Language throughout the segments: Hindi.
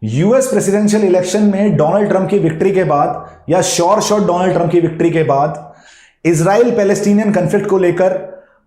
यूएस प्रेसिडेंशियल इलेक्शन में डोनाल्ड ट्रंप की विक्ट्री के बाद या श्योर शॉट डोनाल्ड ट्रंप की विक्ट्री के बाद इजराइल पैलेस्टीनियन कॉन्फ्लिक्ट को लेकर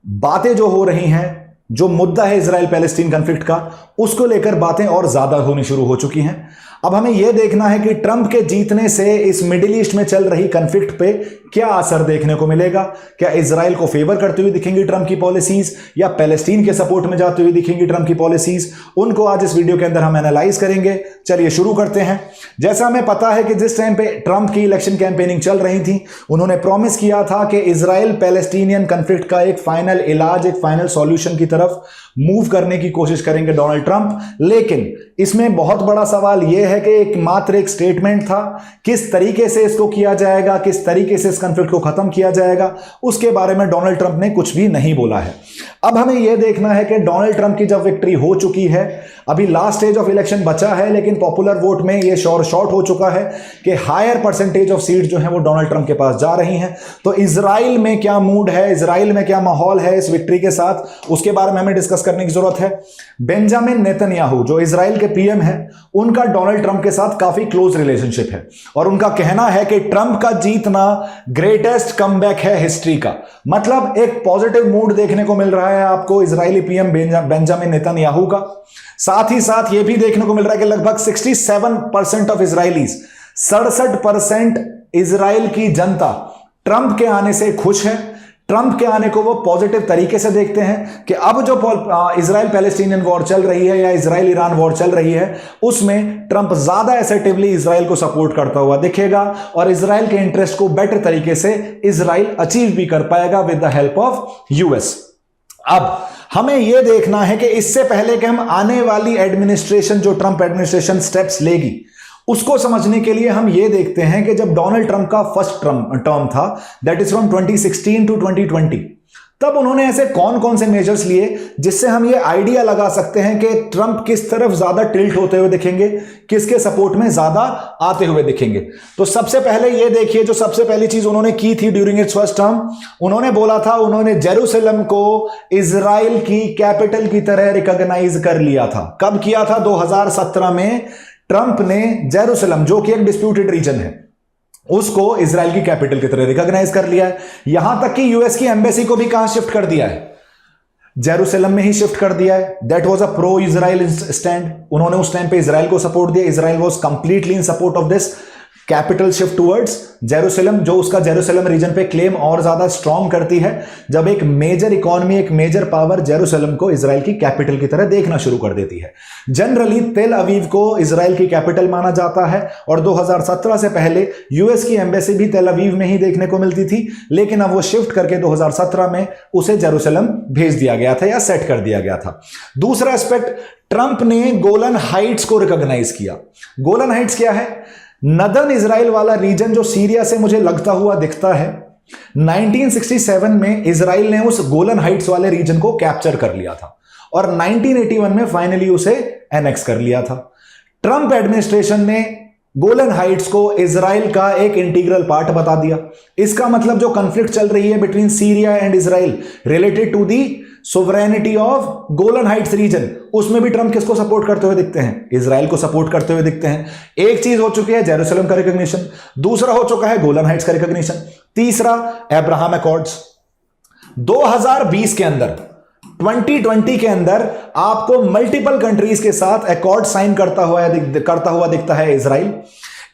बातें जो हो रही हैं, जो मुद्दा है इजराइल पैलेस्टीन कॉन्फ्लिक्ट का, उसको लेकर बातें और ज्यादा होनी शुरू हो चुकी हैं। अब हमें यह देखना है कि ट्रंप के जीतने से इस मिडिल ईस्ट में चल रही कॉन्फ्लिक्ट पे क्या असर देखने को मिलेगा। क्या इजराइल को फेवर करते हुए दिखेंगी ट्रंप की पॉलिसीज या पैलेस्टीन के सपोर्ट में जाते हुए दिखेंगी ट्रंप की पॉलिसीज, उनको आज इस वीडियो के अंदर हम एनालाइज करेंगे। चलिए शुरू करते हैं। जैसा हमें पता है कि जिस टाइम पे ट्रंप की इलेक्शन कैंपेनिंग चल रही थी, उन्होंने प्रॉमिस किया था कि इजराइल पैलेस्टीनियन कॉन्फ्लिक्ट का एक फाइनल इलाज, एक फाइनल सॉल्यूशन की तरफ मूव करने की कोशिश करेंगे डोनाल्ड ट्रंप। लेकिन इसमें बहुत बड़ा सवाल यह है कि एक मात्र एक स्टेटमेंट था, किस तरीके से इसको किया जाएगा, किस तरीके से इस कॉन्फ्लिक्ट को खत्म किया जाएगा, उसके बारे में डोनाल्ड ट्रंप ने कुछ भी नहीं बोला है। अब हमें यह देखना है कि डोनाल्ड ट्रंप की जब विक्ट्री हो चुकी है, अभी लास्ट स्टेज ऑफ इलेक्शन बचा है, लेकिन पॉपुलर वोट में यह श्योर शॉट हो चुका है कि हायर परसेंटेज ऑफ सीट जो है वो डोनाल्ड ट्रंप के पास जा रही हैं। तो इजराइल में क्या मूड है, इजराइल में क्या माहौल है इस विक्ट्री के साथ, उसके बारे में हमें डिस्कस करने की जरूरत है। बेंजामिन नेतन्याहू जो इजराइल के पीएम है, उनका डोनाल्ड ट्रंप के साथ काफी क्लोज रिलेशनशिप है और उनका कहना है कि ट्रंप का जीतना ग्रेटेस्ट कमबैक है हिस्ट्री का। मतलब एक पॉजिटिव मूड देखने को मिल रहा है आपको इजरायली पीएम बेंजामिन नेतन्याहू का। साथ ही साथ यह भी देखने को मिल रहा है कि लगभग 67% ऑफ इजरायलीज, 67% इजराइल की जनता ट्रंप के आने से खुश है। ट्रंप के आने को वो पॉजिटिव तरीके से देखते हैं कि अब जो इजराइल पैलेस्टीनियन वॉर चल रही है या इजराइल ईरान वॉर चल रही है, उसमें ट्रंप ज्यादा एसेटिवली इजराइल को सपोर्ट करता हुआ दिखेगा और इजराइल के इंटरेस्ट को बेटर तरीके से इजराइल अचीव भी कर पाएगा with the help of US. अब हमें यह देखना है कि इससे पहले कि हम आने वाली एडमिनिस्ट्रेशन, जो ट्रंप एडमिनिस्ट्रेशन स्टेप्स लेगी, उसको समझने के लिए हम ये देखते हैं कि जब डोनाल्ड ट्रंप का फर्स्ट टर्म था, दैट इज फ्रॉम 2016 टू 2020, तब उन्होंने ऐसे कौन कौन से मेजर्स लिए जिससे हम ये आइडिया लगा सकते हैं कि ट्रंप किस तरफ ज्यादा टिल्ट होते हुए दिखेंगे, किसके सपोर्ट में ज्यादा आते हुए दिखेंगे। तो सबसे पहले ये देखिए, जो सबसे पहली चीज उन्होंने की थी ड्यूरिंग इट्स फर्स्ट टर्म, उन्होंने बोला था, उन्होंने जेरूसलम को इजराइल की कैपिटल की तरह रिकॉग्नाइज कर लिया था। कब किया था? 2017 में ट्रंप ने जेरूसलम, जो कि एक डिस्प्यूटेड रीजन है, उसको इजराइल की कैपिटल की तरह रिकॉग्नाइज कर लिया है। यहां तक कि यूएस की एम्बेसी को भी कहां शिफ्ट कर दिया है? जेरूसलम में ही शिफ्ट कर दिया है। That was a pro Israel stand. उन्होंने उस टाइम पे इजराइल को सपोर्ट दिया। Israel was completely in support of this capital shift towards Jerusalem, जो उसका जेरूसलम रीजन पे क्लेम और ज्यादा स्ट्रॉन्ग करती है जब एक मेजर इकोनॉमी, एक मेजर पावर जेरूसलम को इजराइल की कैपिटल की तरह देखना शुरू कर देती है। जनरली तेल अवीव को इजराइल की कैपिटल माना जाता है और 2017 से पहले यूएस की एम्बेसी भी तेल अवीव में ही देखने को मिलती थी, लेकिन अब वो शिफ्ट करके 2017 में उसे जेरूसलम भेज दिया गया था या सेट कर दिया गया था। दूसरा एस्पेक्ट, ट्रंप ने गोलन हाइट्स को रिकॉग्नाइज किया। गोलन हाइट्स क्या है? नदर्न इजराइल वाला रीजन जो सीरिया से मुझे लगता हुआ दिखता है। 1967 में इजराइल ने उस गोलन हाइट्स वाले रीजन को कैप्चर कर लिया था और 1981 में फाइनली उसे एनेक्स कर लिया था। ट्रंप एडमिनिस्ट्रेशन ने गोलन हाइट्स को इजराइल का एक इंटीग्रल पार्ट बता दिया। इसका मतलब जो कॉन्फ्लिक्ट चल रही है between Syria and Israel related to the sovereignty of Golan Heights region, उसमें भी ट्रंप किसको सपोर्ट करते हुए दिखते हैं? इजराइल को सपोर्ट करते हुए दिखते हैं। एक चीज हो चुकी है जेरूसलम का रिकॉग्निशन, दूसरा हो चुका है गोलन हाइट्स का रिकॉग्निशन, तीसरा अब्राहम अकॉर्ड्स। 2020 के अंदर, 2020 के अंदर आपको मल्टीपल कंट्रीज के साथ अकॉर्ड साइन करता हुआ दिखता है इजराइल।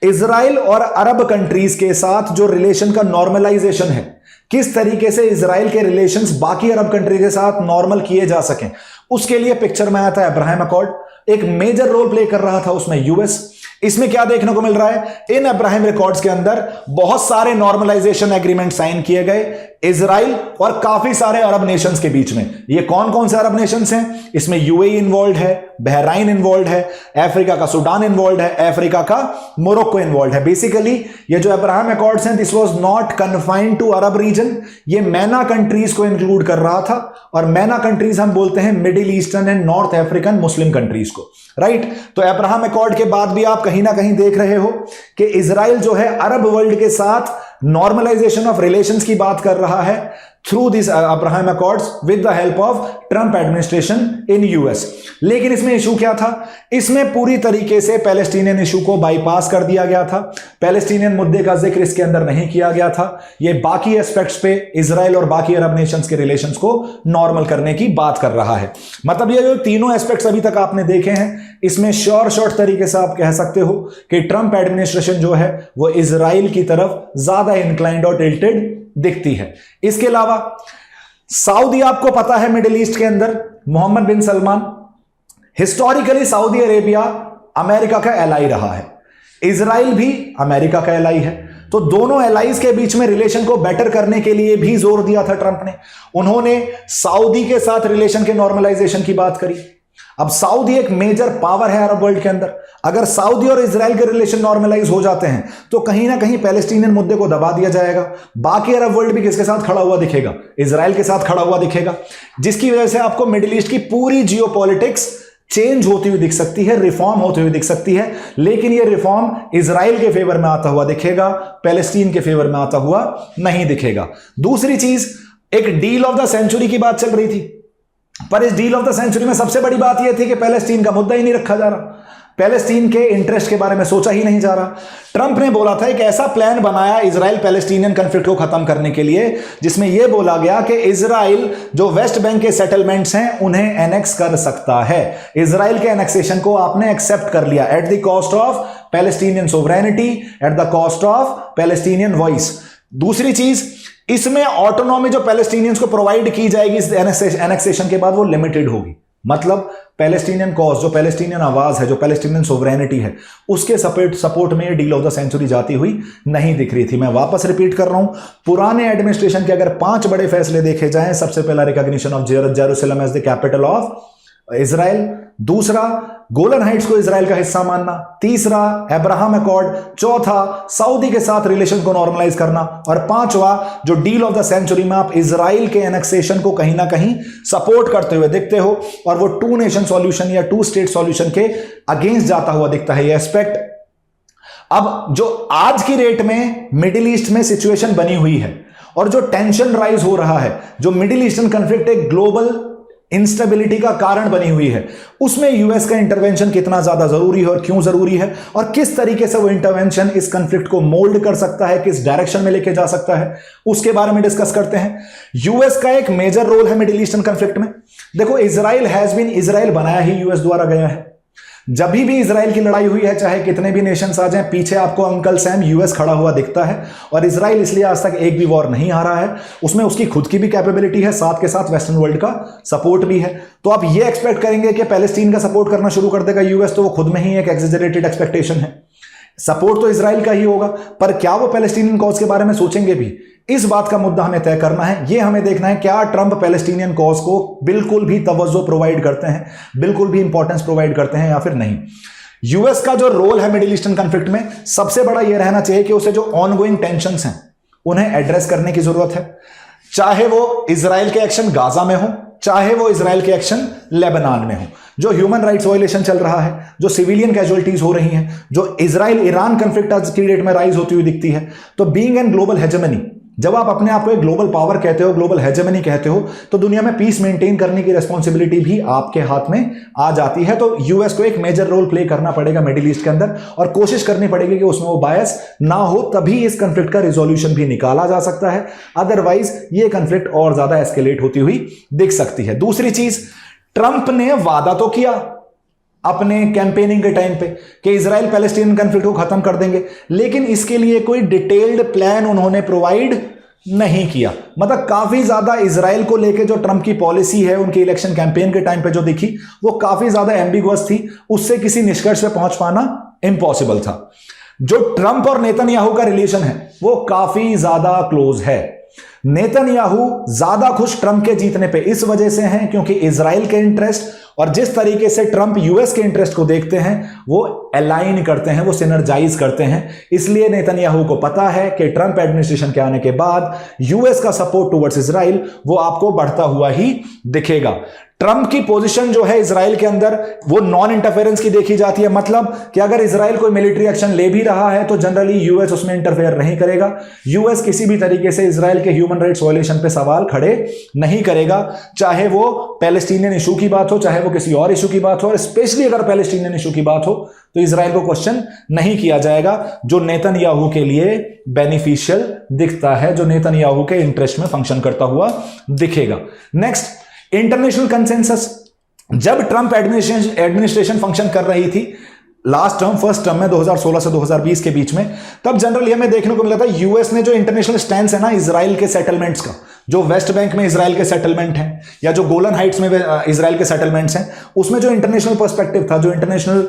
इजराइल और अरब कंट्रीज के साथ जो रिलेशन का नॉर्मलाइजेशन है, किस तरीके से इजराइल के रिलेशंस बाकी अरब कंट्री के साथ नॉर्मल किए जा सकें, उसके लिए पिक्चर में आया था अब्राहम अकॉर्ड। एक मेजर रोल प्ले कर रहा था उसमें यूएस। इसमें क्या देखने को मिल रहा है? इन अब्राहम अकॉर्ड्स के अंदर बहुत सारे नॉर्मलाइजेशन एग्रीमेंट साइन किए गए इजराइल और काफी सारे अरब नेशंस के बीच में। ये कौन कौन से अरब नेशंस हैं? इसमें यूएई इन्वॉल्व है, बहराइन इन्वॉल्व है, अफ्रीका का सूडान इन्वॉल्व है, अफ्रीका का मोरक्को इन्वॉल्व है। बेसिकली ये जो अब्राहम अकॉर्ड्स हैं, this was not confined to Arab region, ये मैना कंट्रीज को इंक्लूड कर रहा था। और मैना कंट्रीज हम बोलते हैं middle eastern and north African Muslim countries को, राइट? तो अब्राहम अकॉर्ड के बाद भी आप कहीं ना कहीं देख रहे हो कि इजराइल जो है अरब वर्ल्ड के साथ नॉर्मलाइजेशन ऑफ रिलेशंस की बात कर रहा है, through these Abraham Accords with the help of Trump administration in US। लेकिन इसमें इशू क्या था? इसमें पूरी तरीके से पैलेस्टीनियन इशू को बाईपास कर दिया गया था। पैलेस्टीनियन मुद्दे का जिक्र इसके अंदर नहीं किया गया था। ये बाकी एस्पेक्ट्स पे इजराइल और बाकी अरब नेशंस के रिलेशंस को नॉर्मल करने की बात कर रहा है। मतलब ये जो तीनों एस्पेक्ट्स अभी तक आपने देखे हैं, इसमें शॉर्ट तरीके से आप कह सकते हो कि ट्रंप एडमिनिस्ट्रेशन जो है वो इजराइल की तरफ ज्यादा इंक्लाइंड और टिल्टेड दिखती है। इसके अलावा सऊदी, आपको पता है मिडिल ईस्ट के अंदर Mohammed bin Salman, historically Saudi Arabia America का एलाई रहा है, इजराइल भी अमेरिका का एलाई है। तो दोनों एलाइज के बीच में रिलेशन को बेटर करने के लिए भी जोर दिया था ट्रंप ने। उन्होंने सऊदी के साथ रिलेशन के नॉर्मलाइजेशन की बात करी। अब सऊदी एक मेजर पावर है अरब वर्ल्ड के अंदर। अगर सऊदी और इजराइल के रिलेशन नॉर्मलाइज हो जाते हैं तो कहीं ना कहीं पैलेस्टीनियन मुद्दे को दबा दिया जाएगा। बाकी अरब वर्ल्ड भी किसके साथ खड़ा हुआ दिखेगा? इजराइल के साथ खड़ा हुआ दिखेगा, जिसकी वजह से आपको मिडिल ईस्ट की पूरी जियोपॉलिटिक्स चेंज होती हुई दिख सकती है, रिफॉर्म होती हुई दिख सकती है। लेकिन यह रिफॉर्म इजराइल के फेवर में आता हुआ दिखेगा, पैलेस्टीन के फेवर में आता हुआ नहीं दिखेगा। दूसरी चीज, एक डील ऑफ द सेंचुरी की बात चल रही थी, पर इस डील ऑफ द सेंचुरी में सबसे बड़ी बात यह थी कि पैलेस्टीन का मुद्दा ही नहीं रखा जा रहा, पैलेस्टीन के इंटरेस्ट के बारे में सोचा ही नहीं जा रहा। ट्रंप ने बोला था, एक ऐसा प्लान बनाया इजराइल पैलेस्टीनियन कॉन्फ्लिक्ट को खत्म करने के लिए, जिसमें यह बोला गया कि इजराइल जो वेस्ट बैंक के सेटलमेंट्स हैं उन्हें एनेक्स कर सकता है। इजराइल के एनेक्सेशन को आपने एक्सेप्ट कर लिया at the cost of Palestinian sovereignty, at the cost of Palestinian voice. दूसरी चीज, इसमें ऑटोनॉमी जो पैलेस्टीनियंस को प्रोवाइड की जाएगी इस एनेक्सेशन के बाद वो लिमिटेड होगी। मतलब पैलेस्टीनियन कॉज, जो पैलेस्टीनियन आवाज है, जो पैलेस्टीनियन सोवरेनिटी है, उसके सपोर्ट में डील ऑफ द सेंचुरी जाती हुई नहीं दिख रही थी। मैं वापस रिपीट कर रहा हूं, पुराने एडमिनिस्ट्रेशन के अगर 5 बड़े फैसले देखे जाएं, सबसे पहला recognition of Jerusalem as the capital of Israel, दूसरा गोलन हाइट्स को इजराइल का हिस्सा मानना, तीसरा अब्राहम अकॉर्ड, चौथा सऊदी के साथ रिलेशन को नॉर्मलाइज करना, और पांचवा जो डील ऑफ द सेंचुरी में आप इजराइल के एनेक्सेशन को कहीं ना कहीं सपोर्ट करते हुए दिखते हो और वो 2 नेशन सॉल्यूशन या 2 स्टेट सॉल्यूशन के अगेंस्ट जाता हुआ दिखता है ये एस्पेक्ट। अब जो आज की डेट में मिडिल ईस्ट में सिचुएशन बनी हुई है और जो टेंशन राइज हो रहा है, जो मिडिल ईस्टर्न कॉन्फ्लिक्ट एक ग्लोबल इंस्टेबिलिटी का कारण बनी हुई है, उसमें यूएस का इंटरवेंशन कितना ज्यादा जरूरी है और क्यों जरूरी है, और किस तरीके से वो इंटरवेंशन इस कॉन्फ्लिक्ट को मोल्ड कर सकता है, किस डायरेक्शन में लेके जा सकता है, उसके बारे में डिस्कस करते हैं। यूएस का एक मेजर रोल है मिडिल ईस्टर्न कॉन्फ्लिक्ट में। देखो, इजराइल बनाया ही यूएस द्वारा गया है। जब भी इजराइल की लड़ाई हुई है, चाहे कितने भी नेशंस आ जाएं, पीछे आपको अंकल सैम यूएस खड़ा हुआ दिखता है। और इजराइल इसलिए आज तक एक भी वॉर नहीं हारा है, उसमें उसकी खुद की भी कैपेबिलिटी है, साथ के साथ वेस्टर्न वर्ल्ड का सपोर्ट भी है। तो आप ये एक्सपेक्ट करेंगे कि पैलेस्टीन का सपोर्ट करना शुरू कर देगा यूएस, तो वो खुद में ही एक एक्सेजरेटेड एक्सपेक्टेशन है। सपोर्ट तो इजराइल का ही होगा, पर क्या वो पैलेस्टीनियन कॉज के बारे में सोचेंगे भी, इस बात का मुद्दा हमें तय करना है। यह हमें देखना है, क्या ट्रंप पैलेस्टीनियन कॉज को बिल्कुल भी तवज्जो प्रोवाइड करते हैं, बिल्कुल भी इंपॉर्टेंस प्रोवाइड करते हैं या फिर नहीं। यूएस का जो रोल है मिडिल ईस्टर्न कॉन्फ्लिक्ट में, सबसे बड़ा यह रहना चाहिए कि उसे जो ऑनगोइंग टेंशंस हैं उन्हें एड्रेस करने की जरूरत है, चाहे वो इजराइल के एक्शन गाजा में हो, चाहे वो इजराइल के एक्शन लेबनान में हो। जो ह्यूमन राइट्स वायलेशन चल रहा है, जो सिविलियन कैजुअलिटीज हो रही हैं, जो इजराइल ईरान कॉन्फ्लिक्ट आज की डेट में राइज होती हुई दिखती है, तो बीइंग एन ग्लोबल हेजेमनी, जब आप अपने आप को एक ग्लोबल पावर कहते हो, ग्लोबल हेजेमनी कहते हो, तो दुनिया में पीस मेंटेन करने की रिस्पॉन्सिबिलिटी भी आपके हाथ में आ जाती है। तो यूएस को एक मेजर रोल प्ले करना पड़ेगा मिडिल ईस्ट के अंदर, और कोशिश करनी पड़ेगी कि उसमें वो बायस ना हो, तभी इस कॉन्फ्लिक्ट का रिजोल्यूशन भी निकाला जा सकता है। अदरवाइज ये कॉन्फ्लिक्ट और ज्यादा एस्केलेट होती हुई दिख सकती है। दूसरी चीज, ट्रंप ने वादा तो किया अपने कैंपेनिंग के टाइम पे कि इजराइल पैलेस्टीन कॉन्फ्लिक्ट को खत्म कर देंगे, लेकिन इसके लिए कोई डिटेल्ड प्लान उन्होंने प्रोवाइड नहीं किया। मतलब काफी ज्यादा इजराइल को लेके जो ट्रंप की पॉलिसी है उनकी इलेक्शन कैंपेन के टाइम पे जो दिखी, वो काफी ज्यादा एम्बिगुअस थी, उससे किसी निष्कर्ष पे पहुंच पाना इम्पॉसिबल था। जो ट्रंप और नेतन्याहू का रिलेशन है वो काफी ज्यादा क्लोज है। नेतन्याहू ज्यादा खुश ट्रंप के जीतने पे इस वजह से हैं क्योंकि इजराइल के इंटरेस्ट और जिस तरीके से ट्रंप यूएस के इंटरेस्ट को देखते हैं वो अलाइन करते हैं, वो सिनर्जाइज करते हैं। इसलिए नेतन्याहू को पता है कि ट्रंप एडमिनिस्ट्रेशन के आने के बाद यूएस का सपोर्ट टुवर्ड्स इजराइल वो आपको बढ़ता हुआ ही दिखेगा। ट्रंप की पोजीशन जो है इजराइल के अंदर वो नॉन इंटरफेरेंस की देखी जाती है, मतलब कि अगर इजराइल कोई मिलिट्री एक्शन ले भी रहा है तो जनरली यूएस उसमें इंटरफेयर नहीं करेगा। यूएस किसी भी तरीके से इजराइल के ह्यूमन राइट्स वायलेशन पे सवाल खड़े नहीं करेगा, चाहे वो पैलेस्टीनियन इशू की बात हो, चाहे वो किसी और इशू की बात हो, और स्पेशली अगर पैलेस्टीनियन इशू की बात हो तो इजराइल को क्वेश्चन नहीं किया जाएगा, जो नेतन्याहू के लिए बेनिफिशियल दिखता है, जो नेतन्याहू के इंटरेस्ट में फंक्शन करता हुआ दिखेगा। Next, international consensus. जब ट्रंप एडमिनिस्ट्रेशन फंक्शन कर रही थी लास्ट टर्म, फर्स्ट टर्म में 2016 से 2020 के बीच में, तब जनरली हमें देखने को मिला था यूएस ने जो इंटरनेशनल स्टैंड है ना इजराइल के सेटलमेंट्स का, जो वेस्ट बैंक में इजराइल के सेटलमेंट हैं या जो गोलन हाइट्स में इजराइल के सेटलमेंट्स हैं, उसमें जो इंटरनेशनल पर्सपेक्टिव था, जो इंटरनेशनल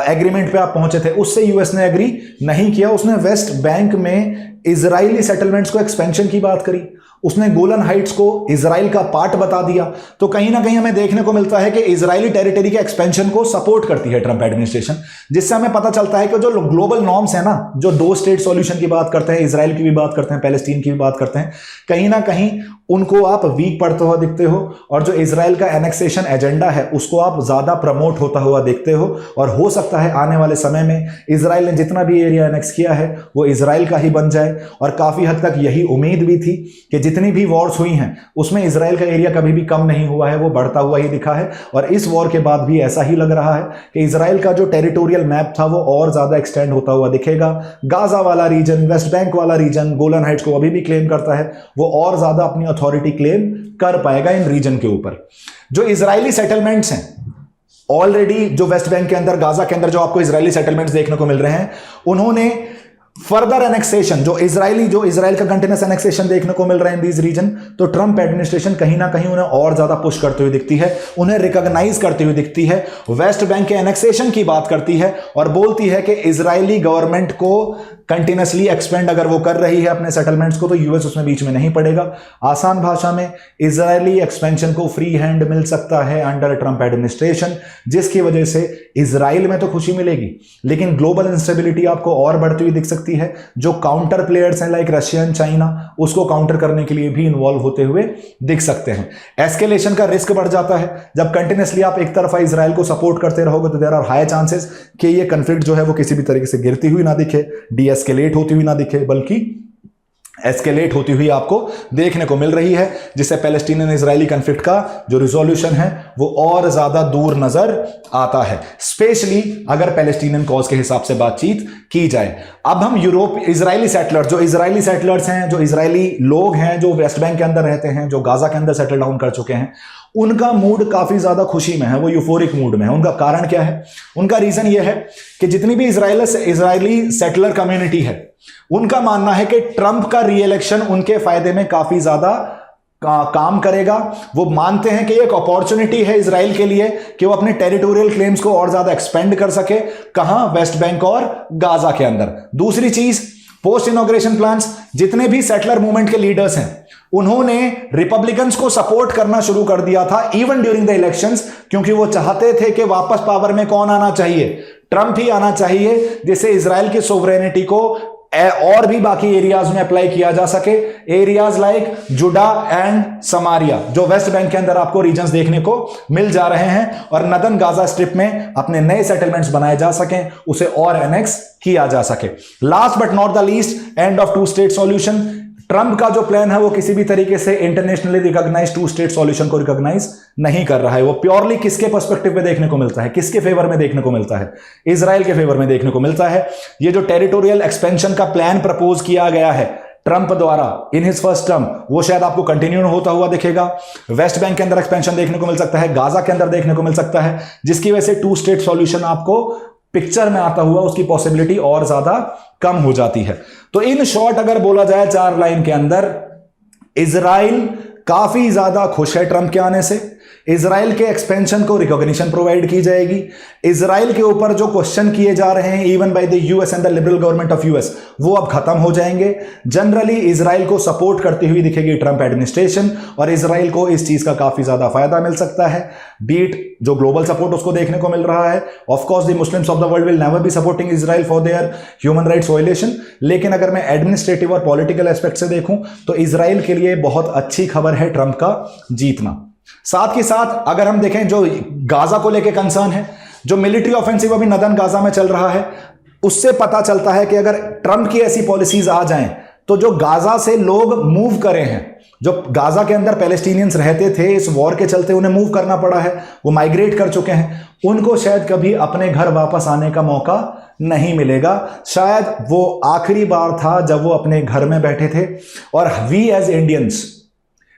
एग्रीमेंट पे आप पहुंचे थे, उससे यूएस ने एग्री नहीं किया। उसने वेस्ट बैंक में इजरायली सेटलमेंट्स को एक्सपेंशन की बात करी, उसने गोलन हाइट्स को इजराइल का पार्ट बता दिया। तो कहीं ना कहीं हमें देखने को मिलता है कि इजरायली टेरिटरी के एक्सपेंशन को सपोर्ट करती है ट्रंप एडमिनिस्ट्रेशन, जिससे हमें पता चलता है कि जो ग्लोबल नॉर्म्स है ना, जो दो स्टेट सॉल्यूशन की बात करते हैं, इजराइल की भी बात करते हैं, पैलेस्टीन की भी बात करते हैं, कहीं ना कहीं उनको आप वीक पड़ते हुआ दिखते हो, और जो इजराइल का एनेक्सेशन एजेंडा है उसको आप ज्यादा प्रमोट होता हुआ देखते हो। और हो सकता है आने वाले समय में इजराइल ने जितना भी एरिया एनेक्स किया है वो इजराइल का ही बन जाए, और काफी हद तक यही उम्मीद भी थी कि जितनी भी वॉर्स हुई हैं उसमें इजराइल का एरिया कभी भी कम नहीं हुआ है, वो बढ़ता हुआ ही दिखा है। और इस वॉर के बाद भी ऐसा ही लग रहा है कि इजराइल का जो टेरिटोरियल मैप था वो और ज्यादा एक्सटेंड होता हुआ दिखेगा। गाजा वाला रीजन, वेस्ट बैंक वाला रीजन, गोलन हाइट्स को अभी भी क्लेम करता है, वो और ज्यादा अपनी अथॉरिटी क्लेम कर पाएगा इन रीजन के ऊपर। जो इजरायली सेटलमेंट्स हैं ऑलरेडी, जो वेस्ट बैंक के अंदर, गाजा के अंदर जो आपको इजरायली सेटलमेंट्स देखने को मिल रहे हैं, उन्होंने फर्दर एनेक्सेशन, जो इजराइल का कंटिन्यूअस एनेक्सेशन देखने को मिल रहा है इन दीज रीजन, तो ट्रंप एडमिनिस्ट्रेशन कहीं ना कहीं उन्हें और ज्यादा पुश करते हुए दिखती है, उन्हें रिकॉग्नाइज करते हुए दिखती है, वेस्ट बैंक के एनेक्सेशन की बात करती है और बोलती है कि इजरायली गवर्नमेंट को कंटिन्यूअसली एक्सपेंड अगर वो कर रही है अपने सेटलमेंट्स को तो यूएस उसमें बीच में नहीं पड़ेगा। आसान भाषा में इजरायली एक्सपेंशन को फ्री हैंड मिल सकता है अंडर ट्रंप एडमिनिस्ट्रेशन, जिसकी वजह से इजराइल में तो खुशी मिलेगी, लेकिन ग्लोबल इंस्टेबिलिटी आपको और बढ़ती हुई दिख सकती है। जो काउंटर प्लेयर्स हैं लाइक रशिया एंड चाइना, उसको काउंटर करने के लिए भी इन्वॉल्व होते हुए दिख सकते हैं। एस्केलेशन का रिस्क बढ़ जाता है जब कंटिन्यूअसली आप एक तरफा इजराइल को सपोर्ट करते रहोगे, तो देयर आर हाई चांसेस कि ये कॉन्फ्लिक्ट जो है वो किसी भी तरीके से गिरती हुई ना दिखे, एस्केलेट होती हुई ना दिखे, बल्कि एस्केलेट होती हुई आपको देखने को मिल रही है, जिससे पैलेस्टीनियन इजरायली कॉन्फ्लिक्ट का जो रिजोल्यूशन है वो और ज्यादा दूर नजर आता है, स्पेशली अगर पैलेस्टीनियन कॉज के हिसाब से बातचीत की जाए। अब हम इजरायली सेटलर्स, जो इजरायली सेटलर्स हैं, जो इजरायली लोग हैं जो वेस्ट बैंक के अंदर रहते हैं, जो गाजा के अंदर सेटल डाउन कर चुके हैं, उनका मूड काफी ज्यादा खुशी में है, वो यूफोरिक मूड में है। उनका कारण क्या है? उनका रीजन यह है कि जितनी भी इजरायली सेटलर कम्युनिटी है, उनका मानना है कि ट्रंप का रीइलेक्शन उनके फायदे में काफी ज्यादा काम करेगा। वो मानते हैं कि एक अपॉर्चुनिटी है इजराइल के लिए कि वो अपने टेरिटोरियल क्लेम्स को और ज्यादा एक्सपेंड कर सके, कहां? वेस्ट बैंक और गाजा के अंदर। दूसरी चीज, पोस्ट इनॉग्रेशन प्लान्स, जितने भी सेटलर मूवमेंट के लीडर्स हैं उन्होंने रिपब्लिकन्स को सपोर्ट करना शुरू कर दिया था इवन ड्यूरिंग द इलेक्शंस, क्योंकि वो चाहते थे कि वापस पावर में कौन आना चाहिए? ट्रंप ही आना चाहिए, जिससे इजराइल की सोवरेनिटी को और भी बाकी एरियाज में अप्लाई किया जा सके। एरियाज लाइक जुडा एंड समारिया, जो वेस्ट बैंक के अंदर आपको रीजन्स देखने को मिल जा रहे हैं, और नदन गाजा स्ट्रिप में अपने नए सेटलमेंट्स बनाए जा सकें, उसे और एनेक्स किया जा सके। Last but not the least, end of two state solution. Trump का जो प्लान है वो किसी भी तरीके से internationally recognised two state solution को रिकॉग्नाइज नहीं कर रहा है। वो प्योरली किसके पर्सपेक्टिव में देखने को मिलता है, किसके फेवर में देखने को मिलता है? इजराइल के फेवर में देखने को मिलता है। ये जो टेरिटोरियल एक्सपेंशन का प्लान प्रपोज किया गया है ट्रंप द्वारा इन हिज फर्स्ट टर्म, वो शायद आपको कंटिन्यू होता हुआ दिखेगा। वेस्ट बैंक के अंदर एक्सपेंशन देखने को मिल सकता है, गाजा के अंदर देखने को मिल सकता है, जिसकी वजह से टू स्टेट सॉल्यूशन आपको पिक्चर में आता हुआ उसकी पॉसिबिलिटी और ज्यादा कम हो जाती है। तो इन शॉर्ट अगर बोला जाए 4 लाइन के अंदर, इजराइल काफी ज्यादा खुश है ट्रंप के आने से। इजराइल के एक्सपेंशन को रिकॉग्निशन प्रोवाइड की जाएगी। इजराइल के ऊपर जो क्वेश्चन किए जा रहे हैं even by the US and the liberal government of US, वो अब खत्म हो जाएंगे। जनरली इजराइल को सपोर्ट करती हुई दिखेगी ट्रंप एडमिनिस्ट्रेशन, और इजराइल को इस चीज का काफी ज्यादा फायदा मिल सकता है। बीट जो ग्लोबल सपोर्ट उसको देखने को मिल रहा है। Of course the Muslims of the world will never be supporting Israel for their human rights violation, लेकिन अगर मैं एडमिनिस्ट्रेटिव और पॉलिटिकल एस्पेक्ट से देखूं तो इजराइल के लिए बहुत अच्छी खबर है ट्रंप का जीतना। साथ के साथ अगर हम देखें जो गाजा को लेकर कंसर्न है, जो मिलिट्री ऑफेंसिव अभी नदन गाजा में चल रहा है, उससे पता चलता है कि अगर ट्रंप की ऐसी पॉलिसीज आ जाएं तो जो गाजा से लोग मूव करे हैं, जो गाजा के अंदर पैलेस्टीनियंस रहते थे, इस वॉर के चलते उन्हें मूव करना पड़ा है, वो माइग्रेट कर चुके हैं, उनको शायद कभी अपने घर वापस आने का मौका नहीं मिलेगा। शायद वो आखिरी बार था जब वो अपने घर में बैठे थे। और we as Indians,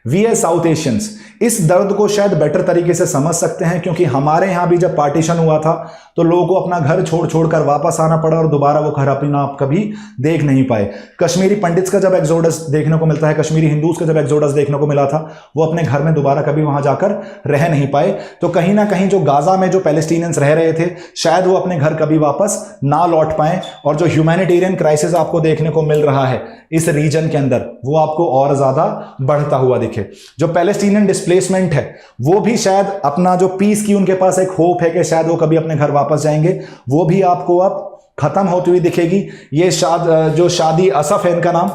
we as South Asians इस दर्द को शायद बेटर तरीके से समझ सकते हैं, क्योंकि हमारे यहां भी जब पार्टीशन हुआ था तो लोगों को अपना घर छोड़ छोड़कर वापस आना पड़ा और दोबारा वो घर अपना आप कभी देख नहीं पाए। कश्मीरी पंडित्स का जब एक्सोडस देखने को मिलता है, कश्मीरी हिंदूज का जब एक्सोडस देखने को मिला था, वो अपने घर में दोबारा कभी वहां जाकर रह नहीं पाए। तो कहीं ना कहीं जो गाजा में जो पैलेस्टीनियंस रह रहे थे, शायद वो अपने घर कभी वापस ना लौट पाए। और जो ह्यूमैनिटेरियन क्राइसिस आपको देखने को मिल रहा है इस रीजन के अंदर, वो आपको और ज्यादा बढ़ता हुआ दिखे। जो पैलेस्टीनियन डिस्प्लेसमेंट है, वो भी शायद अपना जो पीस की उनके पास एक होप है कि शायद वो कभी अपने घर वापस जाएंगे, वो भी आपको अब खत्म होती हुई दिखेगी। ये जो शादी असफ है इनका नाम,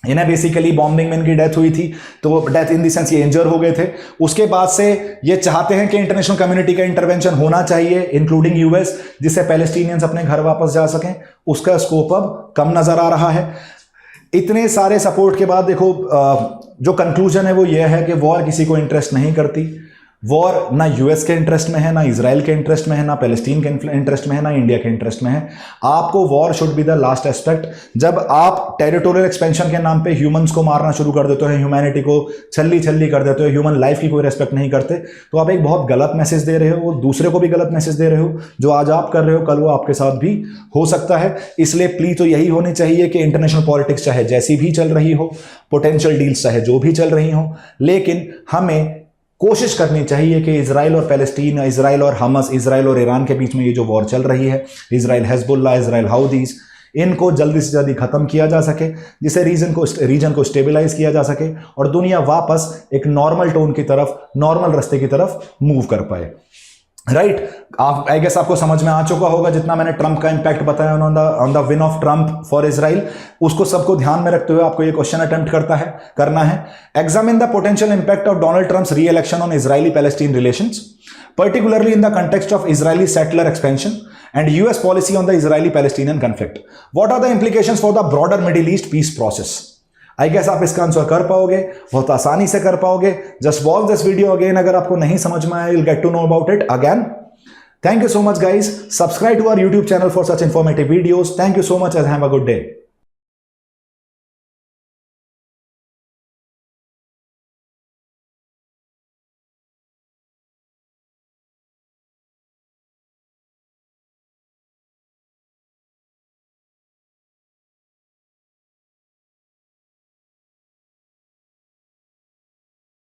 इन्हें बेसिकली बॉम्बिंग में इनकी डेथ हुई थी, तो डेथ इन द सेंस ये इंजर हो गए थे। उसके बाद से ये चाहते हैं कि इंटरनेशनल कम्युनिटी का इंटरवेंशन होना चाहिए, इंक्लूडिंग यूएस, जिससे पैलेस्टीनियंस अपने घर वापस जा सकें। उसका स्कोप अब कम नजर आ रहा है। इतने सारे सपोर्ट के बाद देखो, जो कंक्लूजन है वो ये है कि वॉर किसी को इंटरेस्ट नहीं करती। वॉर ना यूएस के इंटरेस्ट में है, ना इजराइल के इंटरेस्ट में है, ना पैलेस्टीन के इंटरेस्ट में है, ना इंडिया के इंटरेस्ट में है। आपको war should be the last aspect. जब आप टेरिटोरियल एक्सपेंशन के नाम पे ह्यूमंस को मारना शुरू कर देते हो, ह्यूमैनिटी को छल्ली छल्ली कर देते हो, ह्यूमन लाइफ की कोई रेस्पेक्ट नहीं करते, तो आप एक बहुत गलत मैसेज दे रहे हो, दूसरे को भी गलत मैसेज दे रहे हो। जो आज आप कर रहे हो, कल वो आपके साथ भी हो सकता है। इसलिए प्लीज तो यही होनी चाहिए कि इंटरनेशनल पॉलिटिक्स चाहे जैसी भी चल रही हो, पोटेंशियल डील्स चाहे जो भी चल रही हो, लेकिन हमें कोशिश करनी चाहिए कि इजराइल और पैलेस्टीन, इजराइल और हमस, इजराइल और ईरान के बीच में ये जो वॉर चल रही है, इजराइल हेजबुल्ला, इजराइल हाउदीज, इनको जल्दी से जल्दी खत्म किया जा सके, जिससे रीजन को स्टेबलाइज किया जा सके और दुनिया वापस एक नॉर्मल टोन की तरफ, नॉर्मल रास्ते की तरफ मूव कर पाए। राइट, आप आई गेस आपको समझ में आ चुका होगा जितना मैंने ट्रंप का इंपैक्ट बताया on the win of Trump for Israel. उसको सबको ध्यान में रखते हुए आपको ये क्वेश्चन अटेम्प्ट करना है। Examine the potential impact of Donald Trump's re-election on Israeli Palestine relations, particularly in the context of Israeli settler expansion and US policy on the Israeli-Palestinian conflict. What are the implications for the broader Middle East peace process? I guess आप इसका आंसर कर पाओगे, बहुत आसानी से कर पाओगे। Just watch this video again, अगर आपको नहीं समझ में आया, you'll get to know about it again. Thank you so much guys. Subscribe to our YouTube channel for such informative videos. Thank you so much and have a good day.